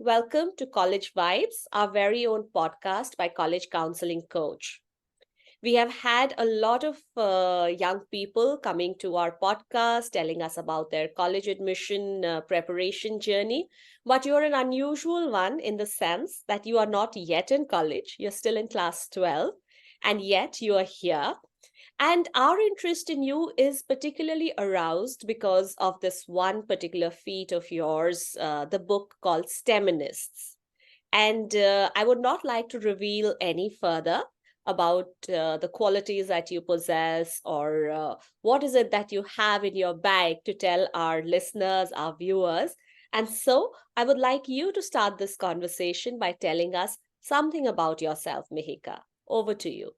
Welcome to College Vibes, our very own podcast by College Counselling Coach. We have had a lot of young people coming to our podcast telling us about their college admission preparation journey. But you're an unusual one in the sense that you are not yet in college, you're still in class 12, and yet you are here. And our interest in you is particularly aroused because of this one particular feat of yours, the book called Steminists. And I would not like to reveal any further about the qualities that you possess or what is it that you have in your bag to tell our listeners, our viewers. And so I would like you to start this conversation by telling us something about yourself, Mihika. Over to you.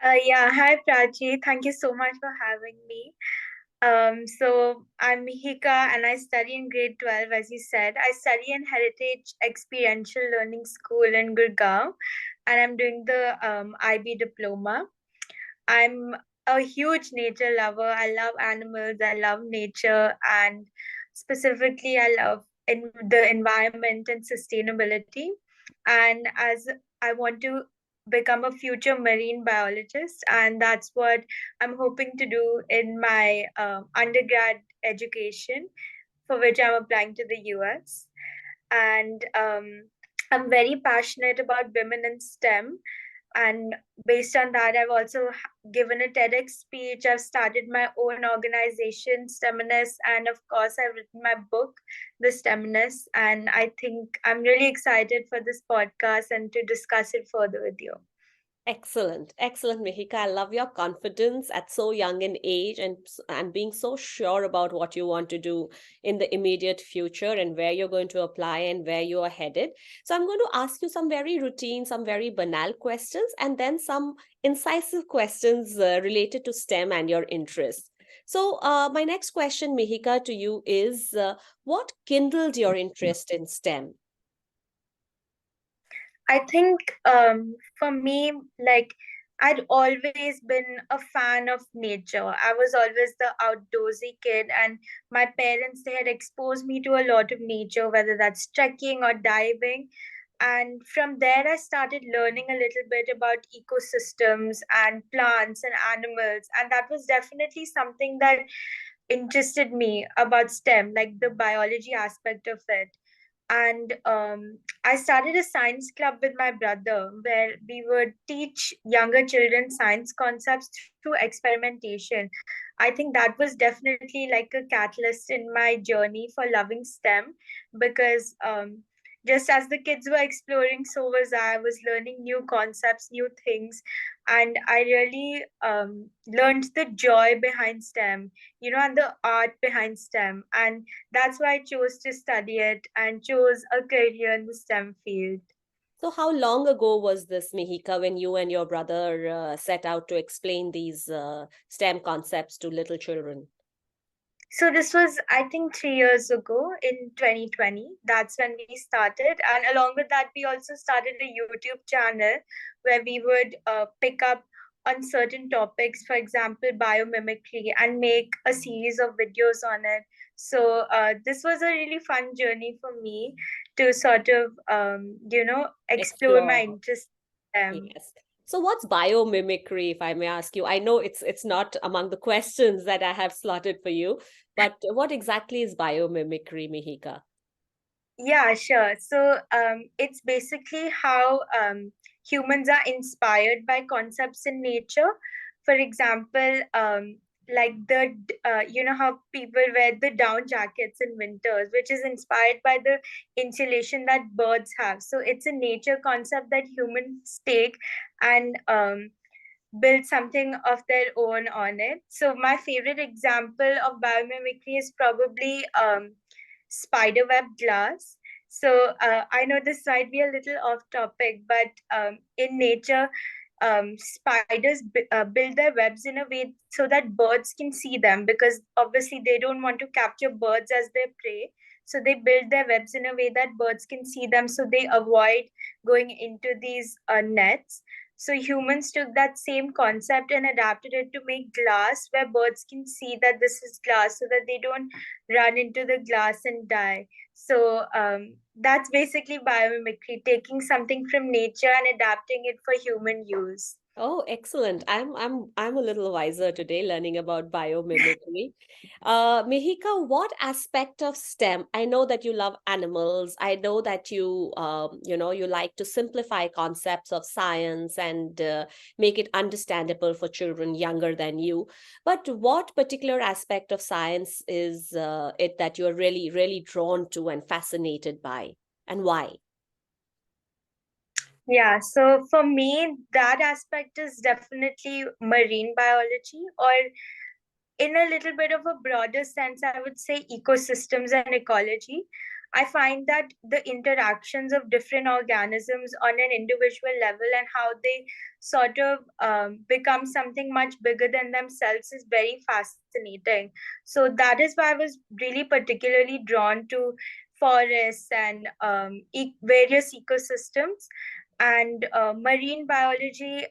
Hi Prachi. Thank you so much for having me. So I'm Mihika and I study in grade 12, as you said. I study in Heritage Experiential Learning School in Gurgaon, and I'm doing the IB diploma. I'm a huge nature lover. I love animals, I love nature, and specifically, I love the environment and sustainability. And as I want to become a future marine biologist, and that's what I'm hoping to do in my undergrad education, for which I'm applying to the US. And I'm very passionate about women in STEM, and based on that, I've also given a TEDx speech. I've started my own organization, Steminists, and of course I've written my book, The Steminists. And I think I'm really excited for this podcast and to discuss it further with you. Excellent, excellent, Mihika. I love your confidence at so young an age and being so sure about what you want to do in the immediate future and where you're going to apply and where you are headed. So I'm going to ask you some very routine, some very banal questions, and then some incisive questions related to STEM and your interests. So my next question, Mihika, to you is what kindled your interest in STEM? I think for me, like, I'd always been a fan of nature. I was always the outdoorsy kid, and my parents, they had exposed me to a lot of nature, whether that's trekking or diving. And from there, I started learning a little bit about ecosystems and plants and animals. And that was definitely something that interested me about STEM, like the biology aspect of it. And I started a science club with my brother where we would teach younger children science concepts through experimentation. I think that was definitely like a catalyst in my journey for loving STEM, because just as the kids were exploring, so was I. I was learning new concepts, new things, and I really learned the joy behind STEM, and the art behind STEM. And that's why I chose to study it and chose a career in the STEM field. So, how long ago was this, Mihika, when you and your brother set out to explain these STEM concepts to little children? So this was, I think, 3 years ago in 2020. That's when we started. And along with that, we also started a YouTube channel where we would pick up on certain topics, for example, bio-mimicry, and make a series of videos on it. So this was a really fun journey for me to sort of, explore my Explore. interest in them. Yes. So, what's biomimicry, if I may ask you? I know it's not among the questions that I have slotted for you, but what exactly is biomimicry, Mihika? Yeah, sure. So it's basically how humans are inspired by concepts in nature. For example, like how people wear the down jackets in winters, which is inspired by the insulation that birds have. So it's a nature concept that humans take and build something of their own on it. So my favorite example of biomimicry is probably spiderweb glass. So I know this might be a little off topic, but in nature, spiders build their webs in a way so that birds can see them, because obviously they don't want to capture birds as their prey. So they build their webs in a way that birds can see them, so they avoid going into these nets. So humans took that same concept and adapted it to make glass where birds can see that this is glass so that they don't run into the glass and die. So that's basically biomimicry, taking something from nature and adapting it for human use. Oh, excellent. I'm a little wiser today learning about biomimicry. Mihika, what aspect of STEM? I know that you love animals. I know that you like to simplify concepts of science and make it understandable for children younger than you. But what particular aspect of science is it that you're really, really drawn to and fascinated by, and why? Yeah, so for me, that aspect is definitely marine biology, or in a little bit of a broader sense, I would say ecosystems and ecology. I find that the interactions of different organisms on an individual level and how they sort of become something much bigger than themselves is very fascinating. So that is why I was really particularly drawn to forests and various ecosystems. And marine biology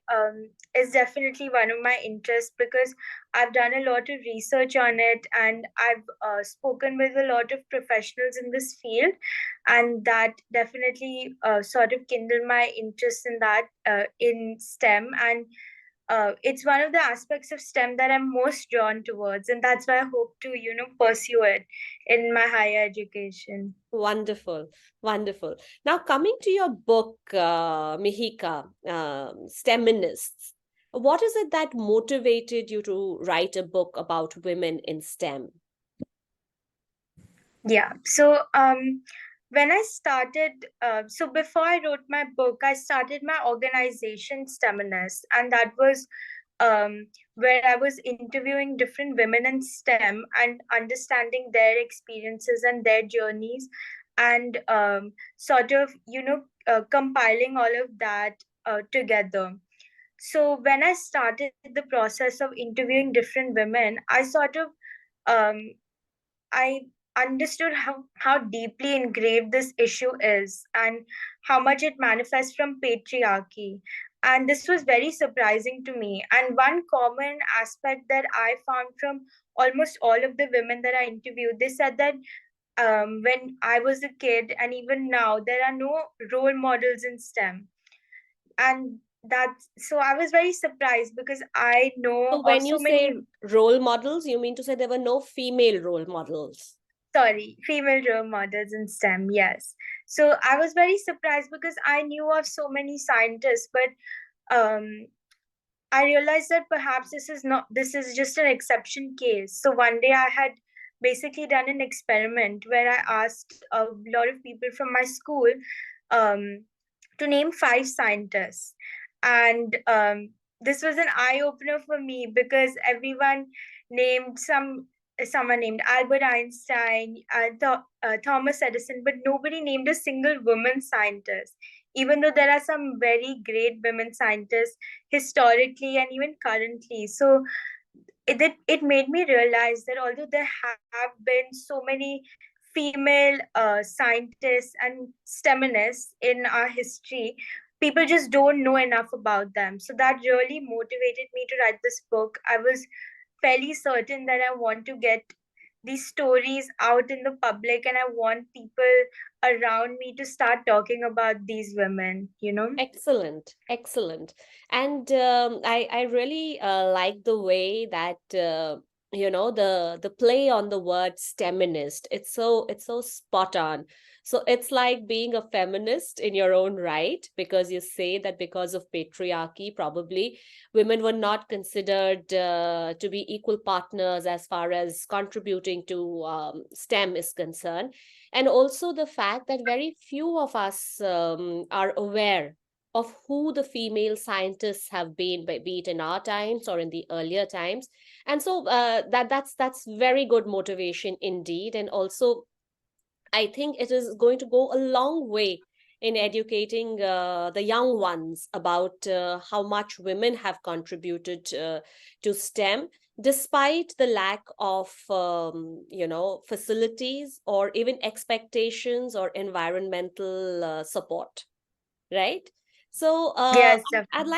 is definitely one of my interests because I've done a lot of research on it, and I've spoken with a lot of professionals in this field, and that definitely sort of kindled my interest in that in STEM. And it's one of the aspects of STEM that I'm most drawn towards, and that's why I hope to, pursue it in my higher education. Wonderful, wonderful. Now, coming to your book, Mihika, Steminists, what is it that motivated you to write a book about women in STEM? Yeah. So when I started, so before I wrote my book, I started my organization Steminists, and that was where I was interviewing different women in STEM and understanding their experiences and their journeys, and sort of, compiling all of that together. So when I started the process of interviewing different women, um, I understood how deeply engraved this issue is and how much it manifests from patriarchy. And this was very surprising to me. And one common aspect that I found from almost all of the women that I interviewed, they said that when I was a kid and even now, there are no role models in STEM. And that's so I was very surprised because I know So, of when so you say many. role models, you mean to say there were no female role models? Sorry, female role models in STEM, yes. So I was very surprised because I knew of so many scientists, but I realized that perhaps this is just an exception case. So one day I had basically done an experiment where I asked a lot of people from my school um, to name five scientists. And this was an eye opener for me because everyone named someone named Albert Einstein, Thomas Edison, but nobody named a single woman scientist. Even though there are some very great women scientists historically and even currently. So it made me realize that although there have been so many female scientists and STEMinists in our history, people just don't know enough about them. So that really motivated me to write this book. I was fairly certain that I want to get these stories out in the public, and I want people around me to start talking about these women. Excellent, excellent. And I really like the way that the play on the word STEMinist. It's so spot on. So it's like being a feminist in your own right, because you say that because of patriarchy, probably women were not considered to be equal partners as far as contributing to STEM is concerned, and also the fact that very few of us are aware of who the female scientists have been, be it in our times or in the earlier times. And so that's very good motivation indeed. And also, I think it is going to go a long way in educating the young ones about how much women have contributed to STEM, despite the lack of facilities or even expectations or environmental support, right? So Yes, I'd definitely.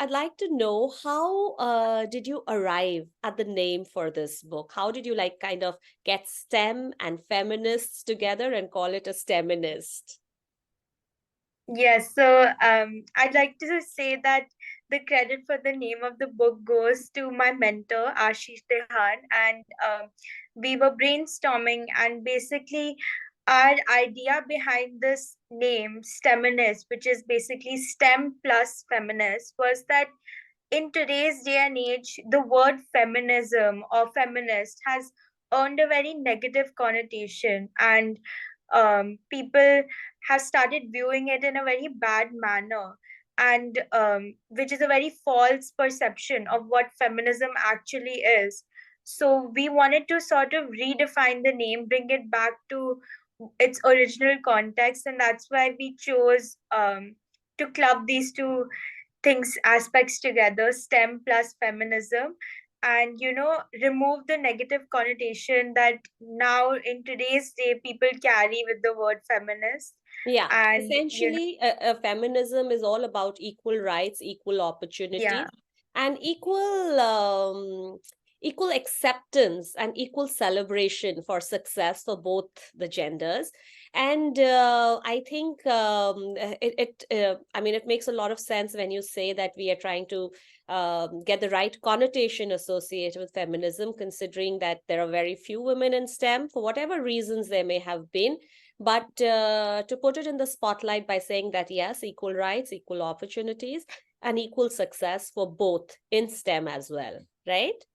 like to know how did you arrive at the name for this book? How did you like kind of get STEM and feminists together and call it a STEMinist? Yes, so I'd like to say that the credit for the name of the book goes to my mentor, Ashish Dehan, and we were brainstorming, and basically, our idea behind this name, STEMinist, which is basically STEM plus feminist, was that in today's day and age, the word feminism or feminist has earned a very negative connotation, and people have started viewing it in a very bad manner, and which is a very false perception of what feminism actually is. So, we wanted to sort of redefine the name, bring it back to its original context, and that's why we chose to club these two things aspects together, STEM plus feminism, and remove the negative connotation that now in today's day people carry with the word feminist. Yeah, And essentially, feminism is all about equal rights, equal opportunities, yeah. and equal acceptance and equal celebration for success for both the genders. And I think I mean, it makes a lot of sense when you say that we are trying to get the right connotation associated with feminism, considering that there are very few women in STEM for whatever reasons there may have been, but to put it in the spotlight by saying that, yes, equal rights, equal opportunities, and equal success for both in STEM as well, right?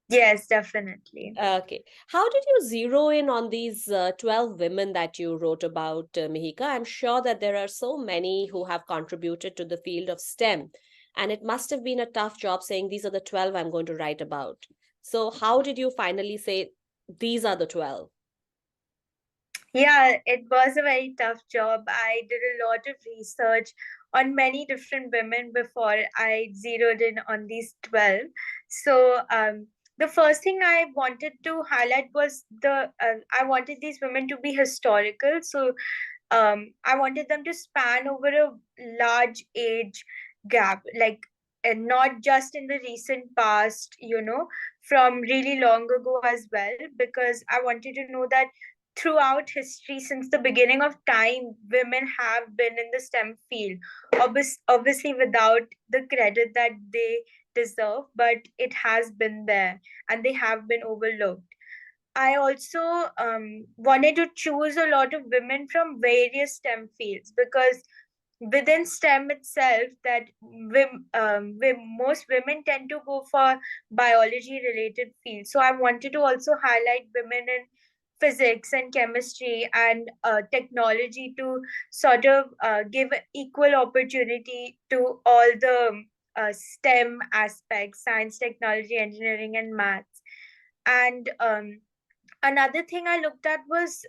Yes, definitely. Okay. How did you zero in on these 12 women that you wrote about, Mihika? I'm sure that there are so many who have contributed to the field of STEM, and it must have been a tough job saying these are the 12 I'm going to write about. So, how did you finally say these are the 12? Yeah, it was a very tough job. I did a lot of research on many different women before I zeroed in on these 12. So, the first thing I wanted to highlight was I wanted these women to be historical. So, I wanted them to span over a large age gap, like, and not just in the recent past, from really long ago as well, because I wanted to know that throughout history, since the beginning of time, women have been in the STEM field, obviously without the credit that they deserve, but it has been there and they have been overlooked. I also wanted to choose a lot of women from various STEM fields, because within STEM itself, that most women tend to go for biology related fields. So I wanted to also highlight women in physics and chemistry and technology to sort of give equal opportunity to all the STEM aspects: science, technology, engineering, and maths. And another thing I looked at was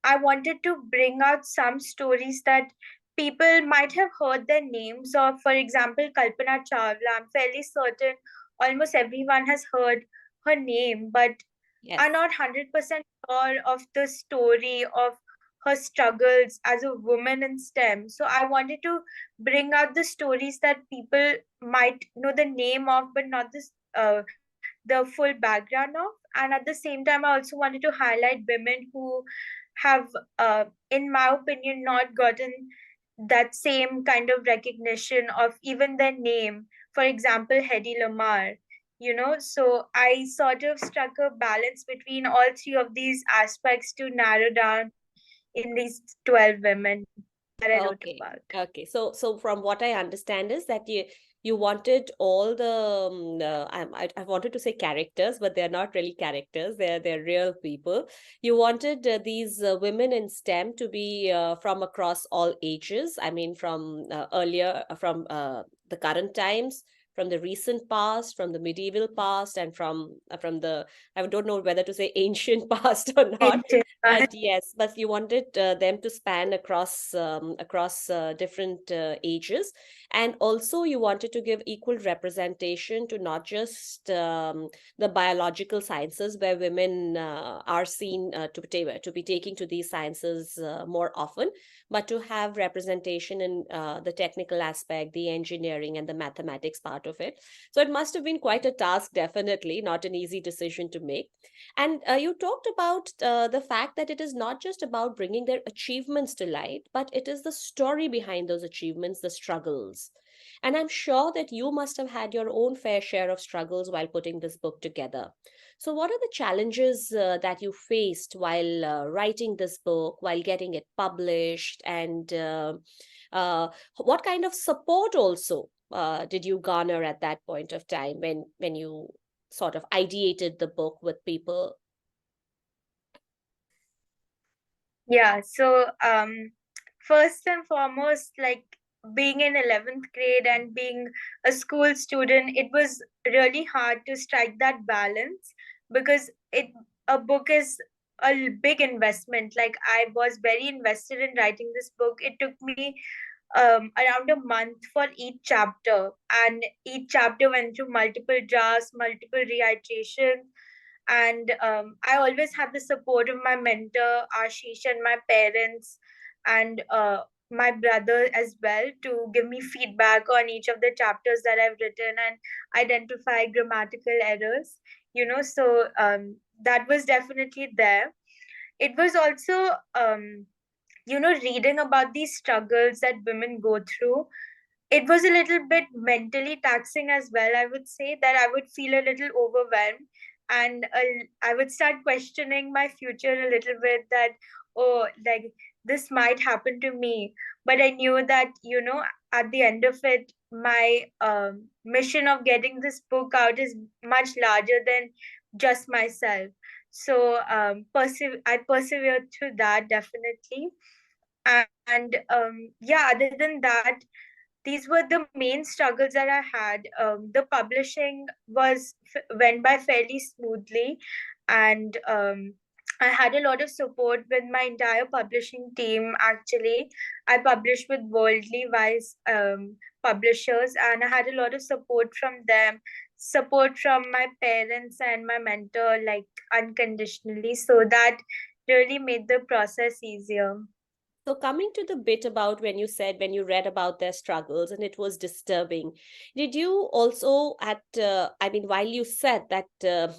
I wanted to bring out some stories that people might have heard their names of. For example, Kalpana Chawla. I'm fairly certain almost everyone has heard her name, but Yes. are not 100% sure of the story of her struggles as a woman in STEM. So I wanted to bring out the stories that people might know the name of, but not this the full background of. And at the same time, I also wanted to highlight women who have, in my opinion, not gotten that same kind of recognition of even their name. For example, Hedy Lamar. So I sort of struck a balance between all three of these aspects to narrow down in these 12 women that I wrote Okay. about. Okay. So from what I understand is that you wanted all the I wanted to say characters, but they're not really characters. They're real people. You wanted these women in STEM to be from across all ages. I mean, from earlier, from the current times, the recent past, from the medieval past, and from the, I don't know whether to say ancient past or not, Ancient. but yes, but you wanted them to span across different ages, and also you wanted to give equal representation to not just the biological sciences, where women are seen to be taking to these sciences more often, but to have representation in the technical aspect, the engineering, and the mathematics part of it. So it must have been quite a task, definitely not an easy decision to make. And you talked about the fact that it is not just about bringing their achievements to light, but it is the story behind those achievements, the struggles. And I'm sure that you must have had your own fair share of struggles while putting this book together. So, what are the challenges that you faced while writing this book, while getting it published, and uh, what kind of support also did you garner at that point of time when you sort of ideated the book with people? Yeah, so first and foremost, like being in 11th grade and being a school student, it was really hard to strike that balance because a book is a big investment. Like I was very invested in writing this book. It took me around a month for each chapter, and each chapter went through multiple drafts, multiple reiterations, and I always had the support of my mentor Ashish and my parents and my brother as well to give me feedback on each of the chapters that I've written and identify grammatical errors, so that was definitely there. It was also reading about these struggles that women go through. It was a little bit mentally taxing as well. I would say that I would feel a little overwhelmed, and I would start questioning my future a little bit, that, oh, like this might happen to me. But I knew that, at the end of it, my mission of getting this book out is much larger than just myself. So I persevered through that, definitely. And yeah, other than that, these were the main struggles that I had. The publishing went by fairly smoothly, and I had a lot of support with my entire publishing team. Actually, I published with worldly wise publishers, and I had a lot of support from them, support from my parents and my mentor, like unconditionally. So that really made the process easier. So, coming to the bit about when you said when you read about their struggles and it was disturbing, did you also, I mean, while you said that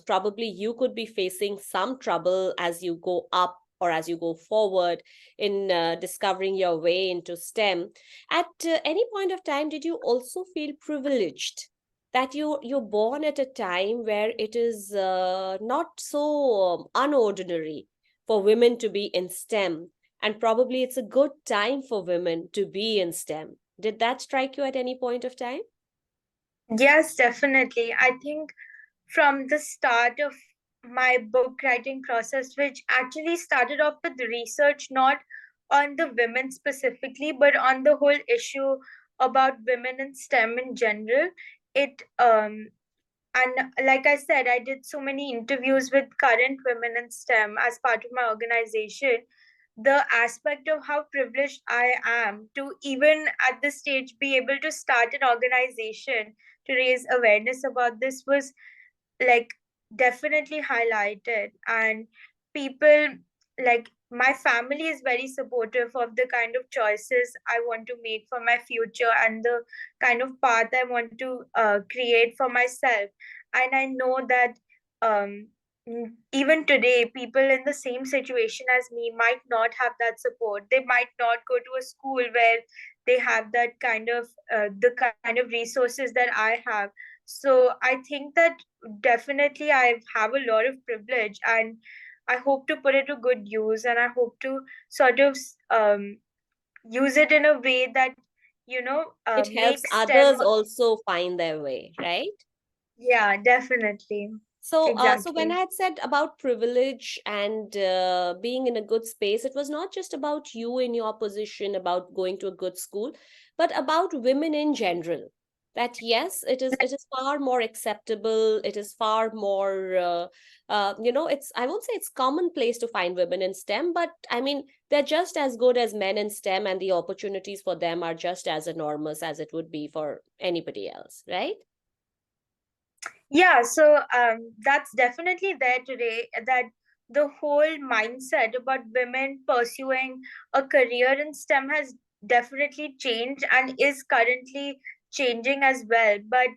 probably you could be facing some trouble as you go up or as you go forward in discovering your way into STEM, at any point of time, did you also feel privileged? That you're born at a time where it is not so unordinary for women to be in STEM, and probably it's a good time for women to be in STEM. Did that strike you at any point of time? Yes, definitely. I think from the start of my book writing process, which actually started off with research not on the women specifically, but on the whole issue about women in STEM in general. It and like I said, I did so many interviews with current women in STEM as part of my organization. The aspect of how privileged I am to even at this stage be able to start an organization to raise awareness about this was like definitely highlighted. And people, like my family is very supportive of the kind of choices I want to make for my future and the kind of path I want to create for myself. And I know that um, even today people in the same situation as me might not have that support. They might not go to a school where they have that kind of the kind of resources that I have. So I think that definitely I have a lot of privilege, and I hope to put it to good use, and I hope to sort of use it in a way that It helps makes STEM. others also find their way, right? Yeah, definitely. So when Exactly. I had said about privilege and being in a good space, it was not just about you in your position, about going to a good school, but about women in general. that yes, it is far more acceptable, it is far more it's, I won't say it's commonplace to find women in STEM, but I mean they're just as good as men in STEM, and the opportunities for them are just as enormous as it would be for anybody else, right? Yeah, so that's definitely there today. That the whole mindset about women pursuing a career in STEM has definitely changed and is currently changing as well. But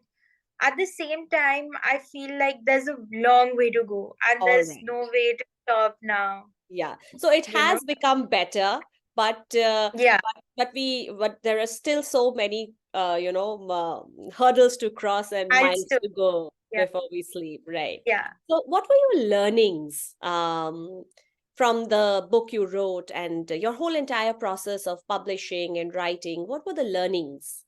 at the same time, I feel like there's a long way to go and All there's right. no way to stop now, Yeah. So it you know? has become better, but Yeah, but there are still so many hurdles to cross and I'll miles still, to go yeah, before we sleep, right? yeah. So what were your learnings from the book you wrote and your whole entire process of publishing and writing? What were the learnings?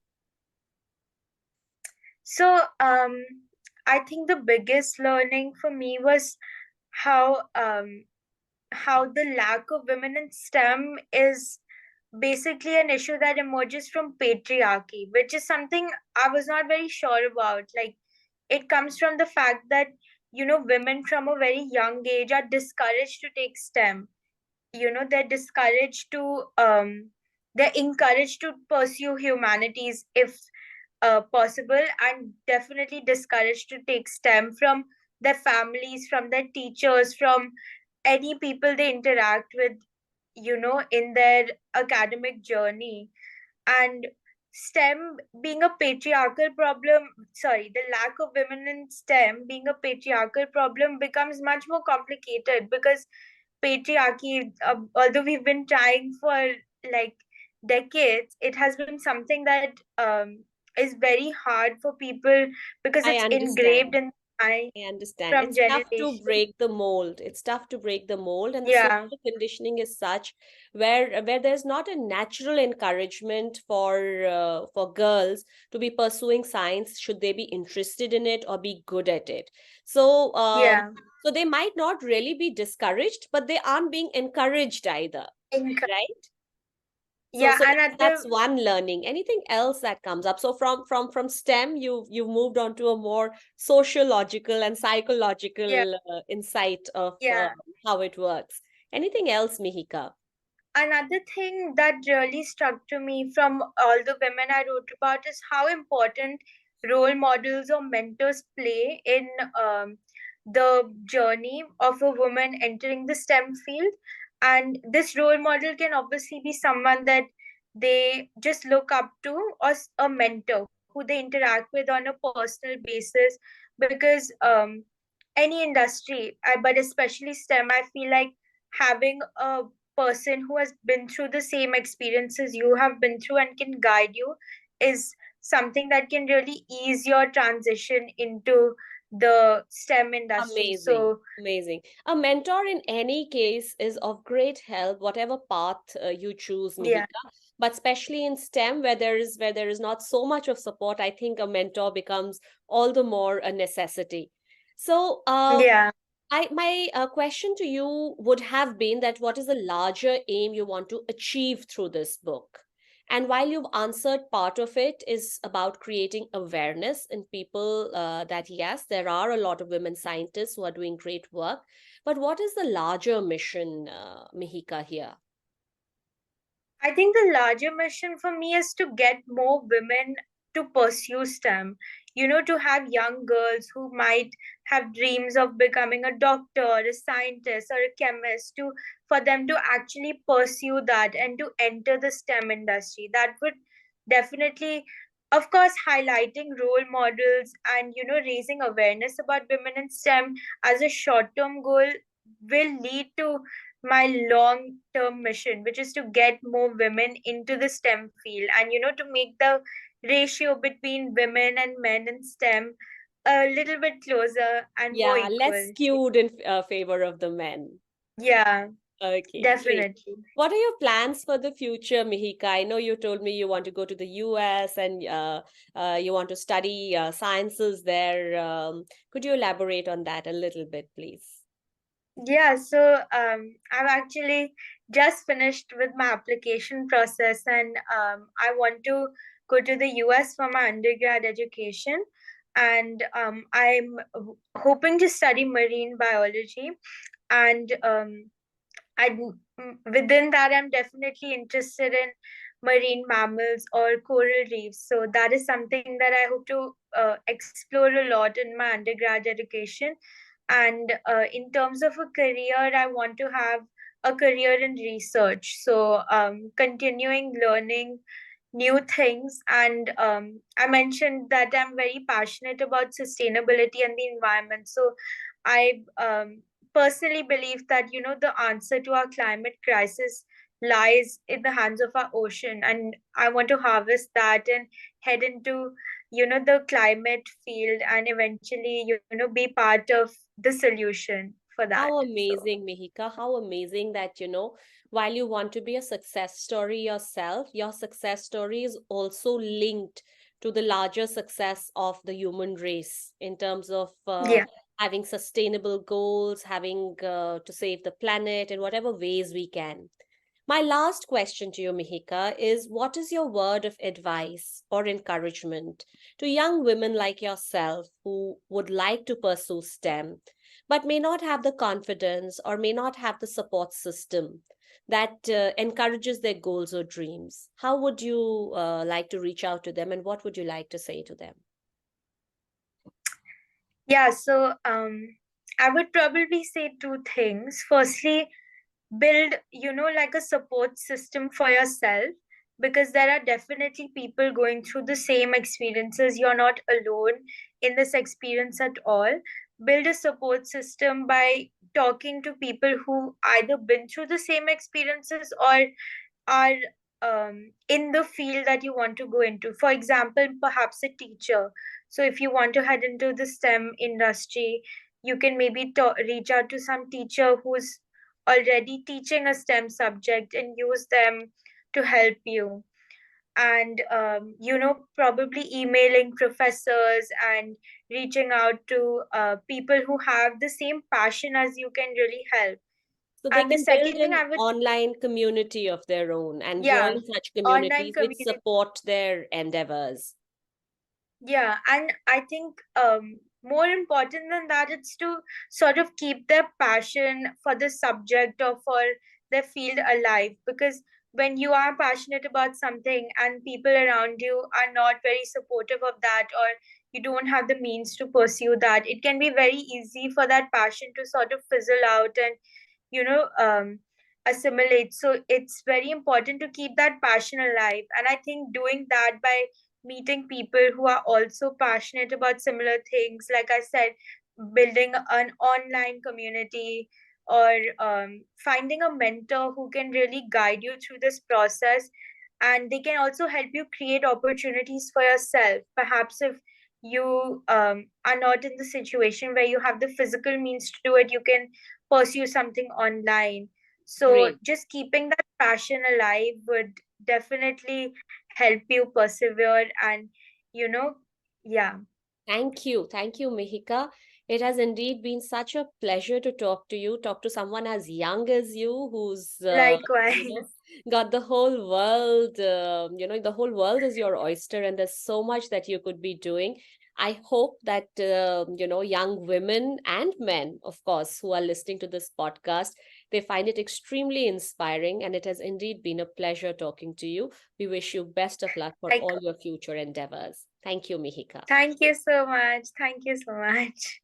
So I think the biggest learning for me was how how the lack of women in STEM is basically an issue that emerges from patriarchy, which is something I was not very sure about. Like, it comes from the fact that, women from a very young age are discouraged to take STEM. They're discouraged to, they're encouraged to pursue humanities if possible, and definitely discouraged to take STEM from their families, from their teachers, from any people they interact with, in their academic journey. And STEM being a patriarchal problem, sorry, the lack of women in STEM being a patriarchal problem becomes much more complicated because patriarchy, although we've been trying for like decades, it has been something that is very hard for people because I it's engraved understand. in the mind I understand. from It's tough to generation. break the mold. It's tough to break the mold, and the Yeah, social conditioning is such where there's not a natural encouragement for girls to be pursuing science should they be interested in it or be good at it. So yeah. so they might not really be discouraged, but they aren't being encouraged either, right? So Yeah, so and at that's the one learning. Anything else that comes up? So from STEM, you've moved on to a more sociological and yeah, psychological insight of yeah. how it works. Anything else, Mihika? Another thing that really struck to me from all the women I wrote about is how important role models or mentors play in the journey of a woman entering the STEM field. And this role model can obviously be someone that they just look up to, or a mentor who they interact with on a personal basis. Because any industry, but especially STEM, I feel like having a person who has been through the same experiences you have been through and can guide you is something that can really ease your transition into the STEM industry. Amazing, So, amazing. A mentor in any case is of great help, whatever path you choose, yeah, Mihika. But especially in STEM, where there is not so much of support, I think a mentor becomes all the more a necessity. So, yeah. my question to you would have been that what is the larger aim you want to achieve through this book? And while you've answered, part of it is about creating awareness in people that yes, there are a lot of women scientists who are doing great work. But what is the larger mission, Mihika, here? I think the larger mission for me is to get more women to pursue STEM. To have young girls who might have dreams of becoming a doctor, a scientist, or a chemist, for them to actually pursue that and to enter the STEM industry. That would definitely, of course, highlighting role models and raising awareness about women in STEM as a short-term goal will lead to my long term mission, which is to get more women into the STEM field and, to make the ratio between women and men in STEM a little bit closer and more Yeah, less equal. skewed in favor of the men. Yeah, Okay, great. definitely. What are your plans for the future, Mihika? I know you told me you want to go to the US and you want to study sciences there. Could you elaborate on that a little bit, please? Yeah, so I've actually just finished with my application process, and I want to go to the US for my undergrad education, and I'm hoping to study marine biology. And within that, I'm definitely interested in marine mammals or coral reefs. So that is something that I hope to explore a lot in my undergrad education. And in terms of a career, I want to have a career in research. So continuing learning new things. And I mentioned that I'm very passionate about sustainability and the environment. So I personally believe that, the answer to our climate crisis lies in the hands of our ocean. And I want to harvest that and head into, the climate field, and eventually, be part of the solution for that. How So, amazing, Mihika. How amazing that, while you want to be a success story yourself, your success story is also linked to the larger success of the human race in terms of yeah. having sustainable goals, having to save the planet in whatever ways we can. My last question to you, Mihika, is what is your word of advice or encouragement to young women like yourself who would like to pursue STEM, but may not have the confidence or may not have the support system that encourages their goals or dreams? How would you like to reach out to them, and what would you like to say to them? Yeah, so I would probably say two things. Firstly, build, like a support system for yourself, because there are definitely people going through the same experiences. You're not alone in this experience at all. Build a support system by talking to people who either been through the same experiences or are in the field that you want to go into. For example, perhaps a teacher. So if you want to head into the STEM industry, you can maybe reach out to some teacher who's already teaching a STEM subject and use them to help you. And probably emailing professors and reaching out to people who have the same passion as you can really help. So they And the can build second thing an I would, online community of their own and yeah, join such online communities which community. support their endeavors. Yeah, and I think more important than that, it's to sort of keep their passion for the subject or for their field alive. Because when you are passionate about something and people around you are not very supportive of that, or you don't have the means to pursue that, it can be very easy for that passion to sort of fizzle out and, you know, um, assimilate. So it's very important to keep that passion alive. And I think doing that by meeting people who are also passionate about similar things, like I said, building an online community, or finding a mentor who can really guide you through this process. And they can also help you create opportunities for yourself. Perhaps if you are not in the situation where you have the physical means to do it, you can pursue something online. So Great. just keeping that passion alive would definitely help you persevere. And you know yeah. Thank you. Thank you, Mihika. It has indeed been such a pleasure to talk to someone as young as you, who's, Likewise. got the whole world, the whole world is your oyster, and there's so much that you could be doing. I hope that, young women and men, of course, who are listening to this podcast, they find it extremely inspiring, and it has indeed been a pleasure talking to you. We wish you best of luck for Like, all your future endeavors. Thank you, Mihika. thank you so much. Thank you so much.